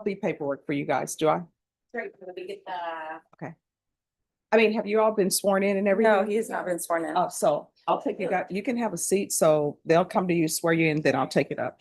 the paperwork for you guys, do I? Great, let me get the. I mean, have you all been sworn in and everything? No, he has not been sworn in. So I'll take you guys, you can have a seat, so they'll come to you, swear you in, then I'll take it up.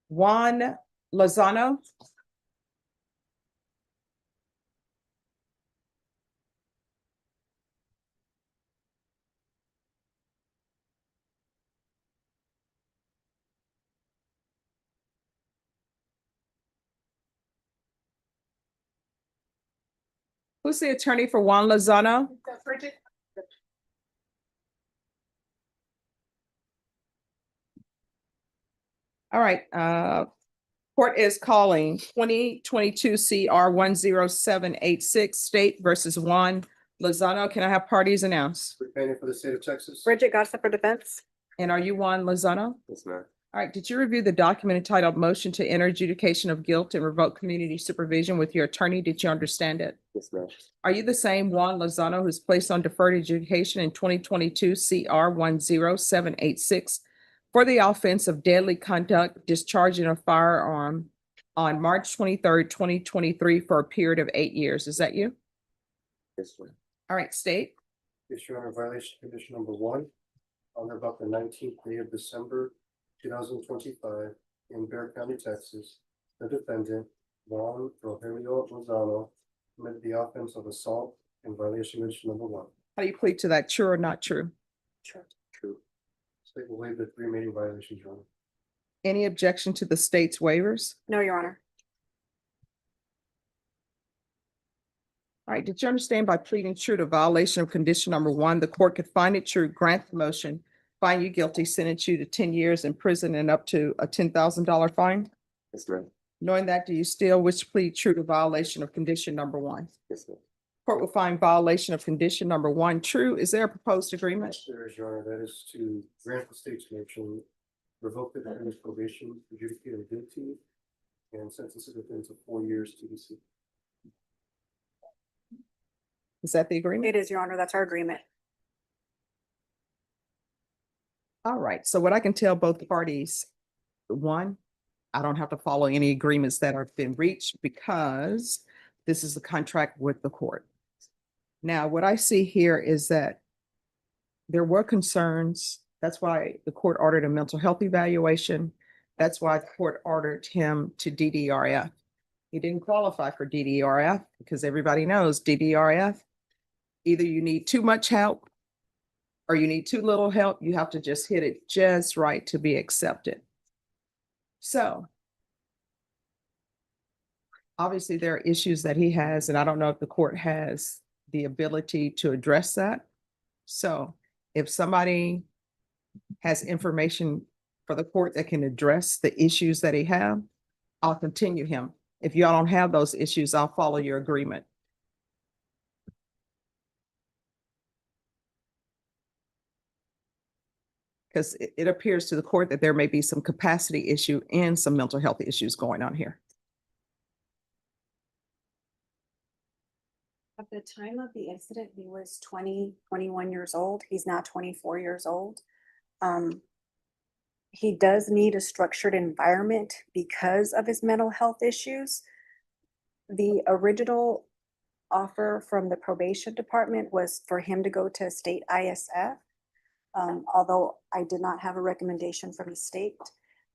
Juan Lozano. Who's the attorney for Juan Lozano? Bridget. All right, court is calling 2022 CR 10786 State versus Juan Lozano. Can I have parties announced? Defendant for the state of Texas. Bridget Gossip for defense. And are you Juan Lozano? Yes, ma'am. All right, did you review the document entitled Motion to Enter Adjudication of Guilt and Revoke Community Supervision with your attorney? Did you understand it? Yes, ma'am. Are you the same Juan Lozano who's placed on deferred adjudication in 2022 CR 10786 for the offense of deadly conduct, discharging a firearm on March 23rd, 2023 for a period of 8 years? Is that you? Yes, ma'am. All right, state. Yes, Your Honor, violation condition number 1, on or about the 19th day of December 2025 in Bexar County, Texas, the defendant, Juan Rogelio Lozano, committed the offense of assault in violation condition number 1. How do you plead to that? True or not true? Sure. True. State will waive the 3 remaining violations, Your Honor. Any objection to the state's waivers? No, Your Honor. All right, did you understand by pleading true to violation of condition number 1, the court could find it true, grant the motion, find you guilty, sentence you to 10 years in prison and up to a $10,000 fine? Yes, ma'am. Knowing that, do you still wish to plead true to violation of condition number 1? Yes, ma'am. Court will find violation of condition number 1 true. Is there a proposed agreement? There is, Your Honor, that is to grant the state's motion, revoke the defendant's probation, adjudicate him guilty, and sentence the defendant to 4 years TBC. Is that the agreement? It is, Your Honor. That's our agreement. All right, so what I can tell both parties, 1, I don't have to follow any agreements that have been reached because this is a contract with the court. Now, what I see here is that there were concerns. That's why the court ordered a mental health evaluation. That's why the court ordered him to DDRF. He didn't qualify for DDRF because everybody knows DDRF, either you need too much help or you need too little help. You have to just hit it just right to be accepted. So obviously there are issues that he has, and I don't know if the court has the ability to address that. So if somebody has information for the court that can address the issues that he have, I'll continue him. If y'all don't have those issues, I'll follow your agreement. Because it appears to the court that there may be some capacity issue and some mental health issues going on here. At the time of the incident, he was 21 years old. He's now 24 years old. He does need a structured environment because of his mental health issues. The original offer from the probation department was for him to go to state ISF. Although I did not have a recommendation from the state,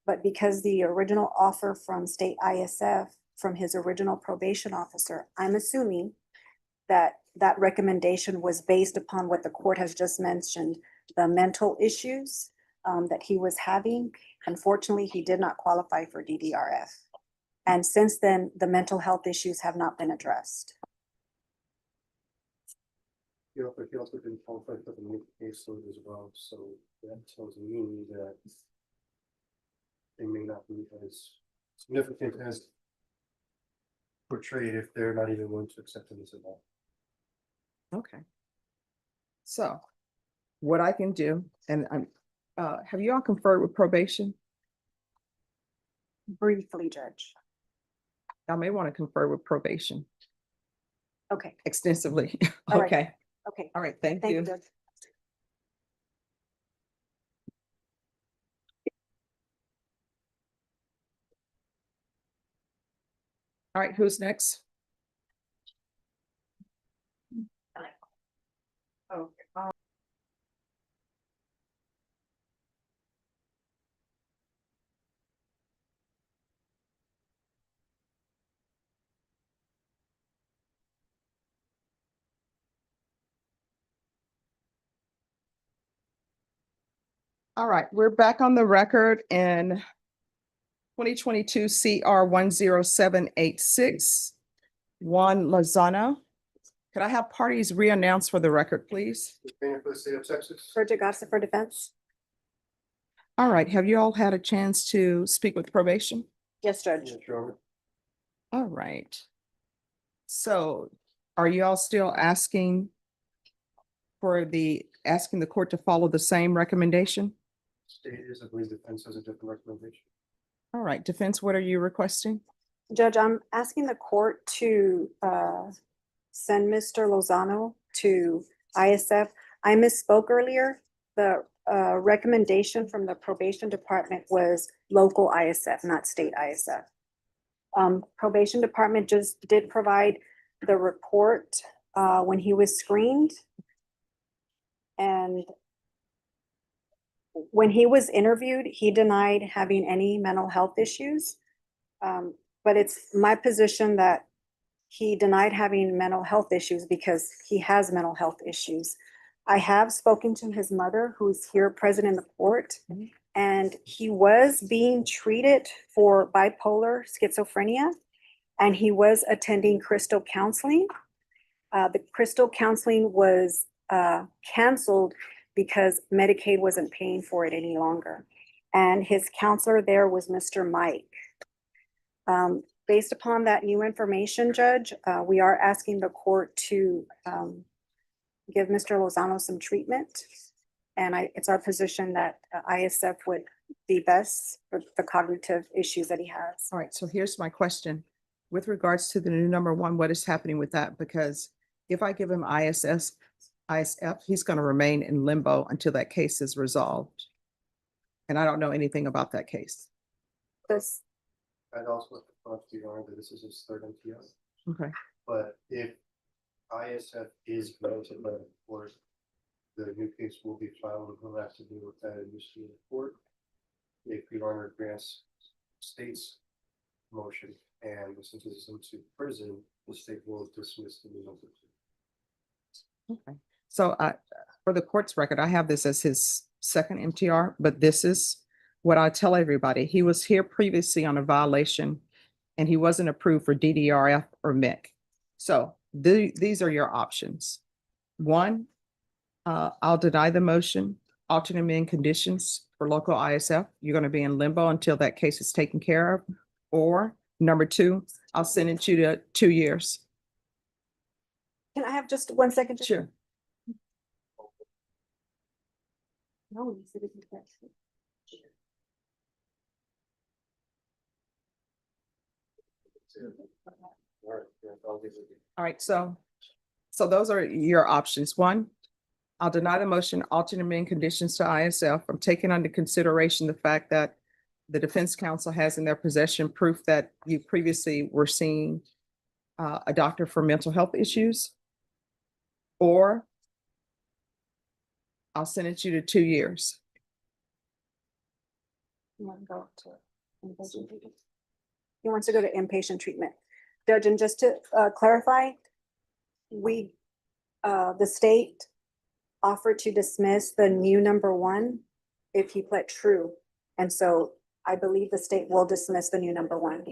but because the original offer from state ISF from his original probation officer, I'm assuming that that recommendation was based upon what the court has just mentioned, the mental issues that he was having. Unfortunately, he did not qualify for DDRF. And since then, the mental health issues have not been addressed. He also didn't qualify for the new caseload as well, so that tells me that they may not be as significant as portrayed if they're not even willing to accept this at all. Okay. So what I can do, and I'm, have you all conferred with probation? Briefly, Judge. I may want to confer with probation Okay, extensively. All right. Okay. okay. All right. Thank Thank you. you, Judge. All right, who's next? Oh, all right, we're back on the record in 2022 CR 10786, Juan Lozano. Could I have parties re-announce for the record, please? Defendant for the state of Texas. Bridget Gossett for defense. All right, have you all had a chance to speak with probation? Yes, Judge. Yes, Your Honor. All right. So are you all still asking asking the court to follow the same recommendation? State is, I believe, defense has a different recommendation. All right, defense, what are you requesting? Judge, I'm asking the court to send Mr. Lozano to ISF. I misspoke earlier. The recommendation from the probation department was local ISF, not state ISF. Probation department just did provide the report when he was screened. And when he was interviewed, he denied having any mental health issues. But it's my position that he denied having mental health issues because he has mental health issues. I have spoken to his mother, who's here present in the court, and he was being treated for bipolar schizophrenia, and he was attending crystal counseling. The crystal counseling was canceled because Medicaid wasn't paying for it any longer. And his counselor there was Mr. Mike. Based upon that new information, Judge, we are asking the court to give Mr. Lozano some treatment. And it's our position that ISF would be best for the cognitive issues that he has. All right, so here's my question. With regards to the new number one, what is happening with that? Because if I give him ISF, he's going to remain in limbo until that case is resolved. And I don't know anything about that case. This, I'd also like to point out to Your Honor that this is his third MTS. Okay. But if ISF is granted by the court, the new case will be filed and he'll have to deal with that initially in court. If Your Honor grants state's motion and sentences him to prison, the state will dismiss the new number two. Okay. So for the court's record, I have this as his second MTR, but this is what I tell everybody. He was here previously on a violation and he wasn't approved for DDRF or MEC. So these are your options. One, I'll deny the motion, alternate amend conditions for local ISF. You're going to be in limbo until that case is taken care of. Or number two, I'll sentence you to 2 years. can I have just 1 second? Judge? Sure. No, you said it was that. All right, yeah, I'll leave it with you. All right, so those are your options. One, I'll deny the motion, alternate amend conditions to ISF. I'm taking under consideration the fact that the defense counsel has in their possession proof that you previously were seeing a doctor for mental health issues. Or I'll sentence you to 2 years. You want to go to inpatient treatment? He wants to go to inpatient treatment. Judge, and just to clarify, the state offered to dismiss the new number one if he pled true. And so I believe the state will dismiss the new number one.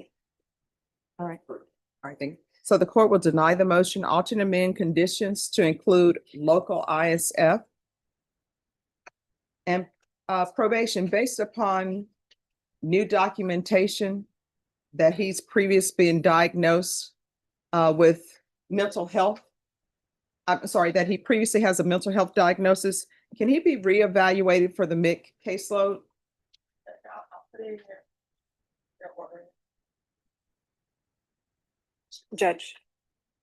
All right. All right, thank you. So the court will deny the motion, alternate amend conditions to include local ISF and probation based upon new documentation that he's previously been diagnosed with mental health. I'm sorry, that he previously has a mental health diagnosis. Can he be reevaluated for the MIC caseload? I'll put it in your order. Judge,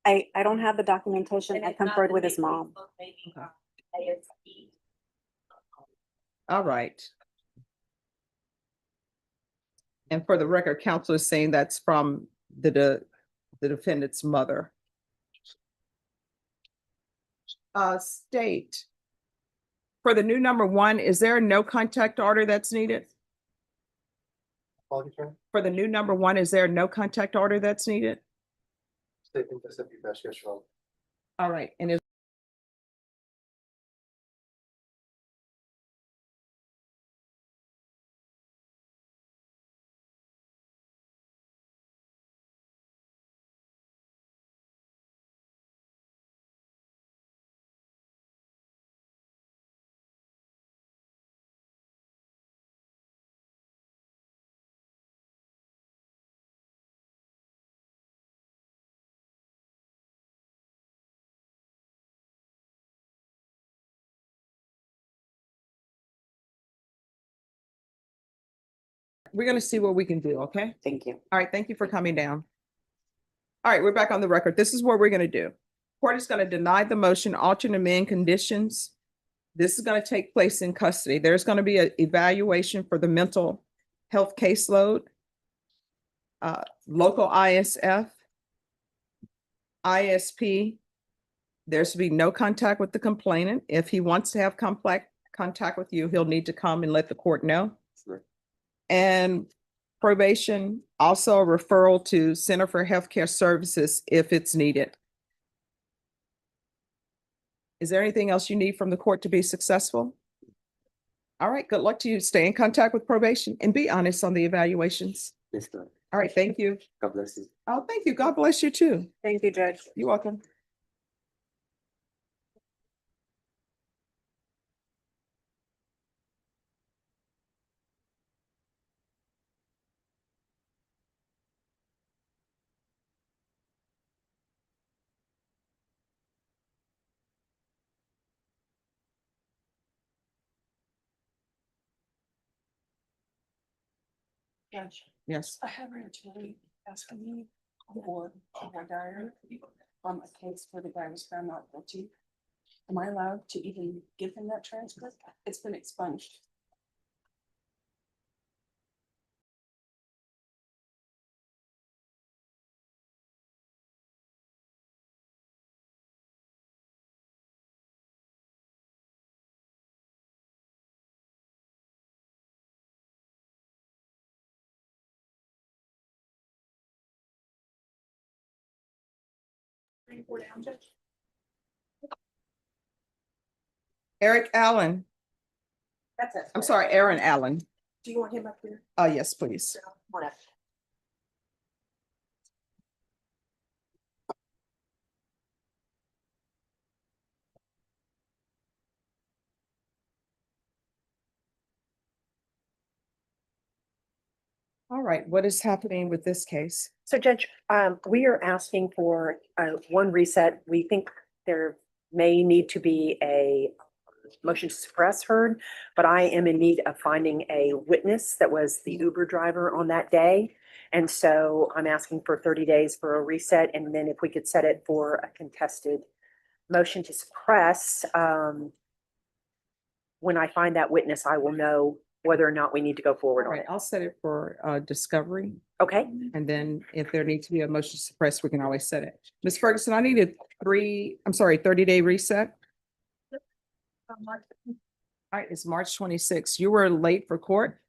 I don't have the documentation. And I it's not conferred the with his big mom. Facebook, maybe, Okay. ASP. All right. And for the record, counsel is saying that's from the the defendant's mother. State. For the new number 1, is there a no contact order that's needed? Quality attorney, For the new number 1, is there a no contact order that's needed? statement that's at the best, yes, Your Honor. All right, and is we're gonna see what we can do, okay? Thank you. All right, thank you for coming down. All right, we're back on the record. This is what we're gonna do. Court is gonna deny the motion, alter and amend conditions. This is gonna take place in custody. There's gonna be an evaluation for the mental health caseload. Local ISF. ISP. There's to be no contact with the complainant. If he wants to have complex contact with you, he'll need to come and let the court know. Sure. And probation, also a referral to Center for Healthcare Services if it's needed. Is there anything else you need from the court to be successful? All right, good luck to you. Stay in contact with probation and be honest on the evaluations. Yes, sir. All right, thank you. God bless you. Oh, thank you. God bless you too. Thank you, Judge. You're welcome. Judge, Yes. I have an attorney asking me for a diary on a case where the guy was found not guilty. Am I allowed to even give him that transcript? It's been expunged. Bring four down, Judge. Eric Allen. That's it. I'm sorry, Aaron Allen. Do you want him up here? Yes, please. Whatever. All right, what is happening with this case? So Judge, we are asking for one reset. We think there may need to be a motion to suppress heard, but I am in need of finding a witness that was the Uber driver on that day. And so I'm asking for 30 days for a reset, and then if we could set it for a contested motion to suppress. When I find that witness, I will know whether or not we need to go All forward on right, it. I'll set it for discovery. Okay, And then if there needs to be a motion to suppress, we can always set it. Ms. Ferguson, I need a 30-day reset. All right, it's March 26th. You were late for court.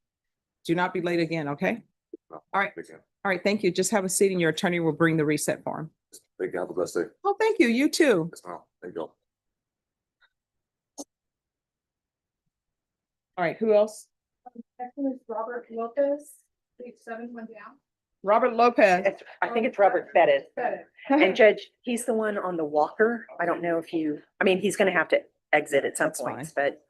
Do not be late again, okay? All right. All right, thank you. Just have a seat and your attorney will bring the reset form. Thank you. Have a blessed day. Oh, thank you. You too. Yes, ma'am. Thank you. All right, who else? Next one is Robert Lopez, 7 went down. Robert Lopez. I think it's Robert Bettis. Better. And Judge, he's the one on the walker. I don't know if you, I mean, he's gonna have to exit at some That's points, but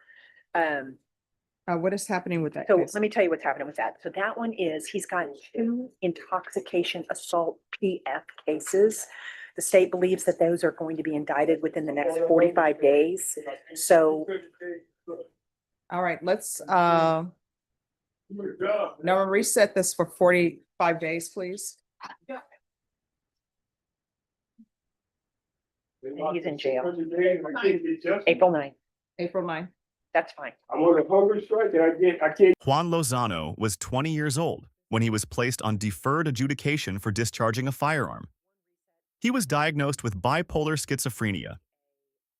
What is happening with that so case? let me tell you what's happening with that. So that one is, he's got 2 intoxication assault PF cases. The state believes that those are going to be indicted within the next 45 days. So All right, let's now reset this for 45 days, please. he's in jail, April 9th. April 9th. That's fine. I'm on a hunger strike and I can't. Juan Lozano was 20 years old when he was placed on deferred adjudication for discharging a firearm. He was diagnosed with bipolar schizophrenia.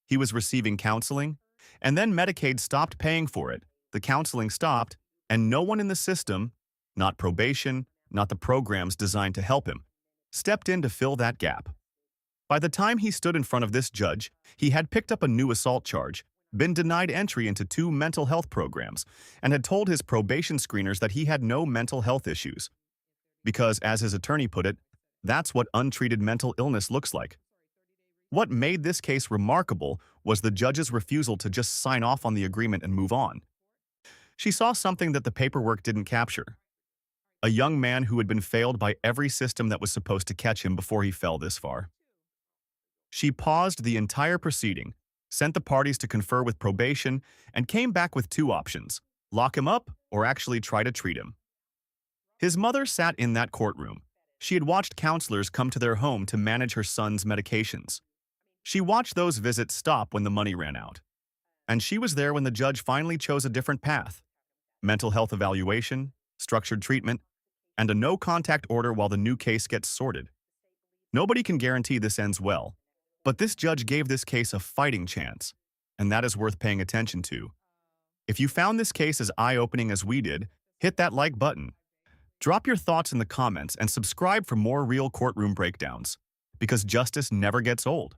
He was receiving counseling, and then Medicaid stopped paying for it. The counseling stopped, and no one in the system, not probation, not the programs designed to help him, stepped in to fill that gap. By the time he stood in front of this judge, he had picked up a new assault charge, been denied entry into 2 mental health programs, and had told his probation screeners that he had no mental health issues. Because, as his attorney put it, that's what untreated mental illness looks like. What made this case remarkable was the judge's refusal to just sign off on the agreement and move on. She saw something that the paperwork didn't capture. A young man who had been failed by every system that was supposed to catch him before he fell this far. She paused the entire proceeding, sent the parties to confer with probation, and came back with 2 options: lock him up or actually try to treat him. His mother sat in that courtroom. She had watched counselors come to their home to manage her son's medications. She watched those visits stop when the money ran out. And she was there when the judge finally chose a different path: mental health evaluation, structured treatment, and a no-contact order while the new case gets sorted. Nobody can guarantee this ends well, but this judge gave this case a fighting chance, and that is worth paying attention to. If you found this case as eye-opening as we did, hit that like button. Drop your thoughts in the comments and subscribe for more real courtroom breakdowns, because justice never gets old.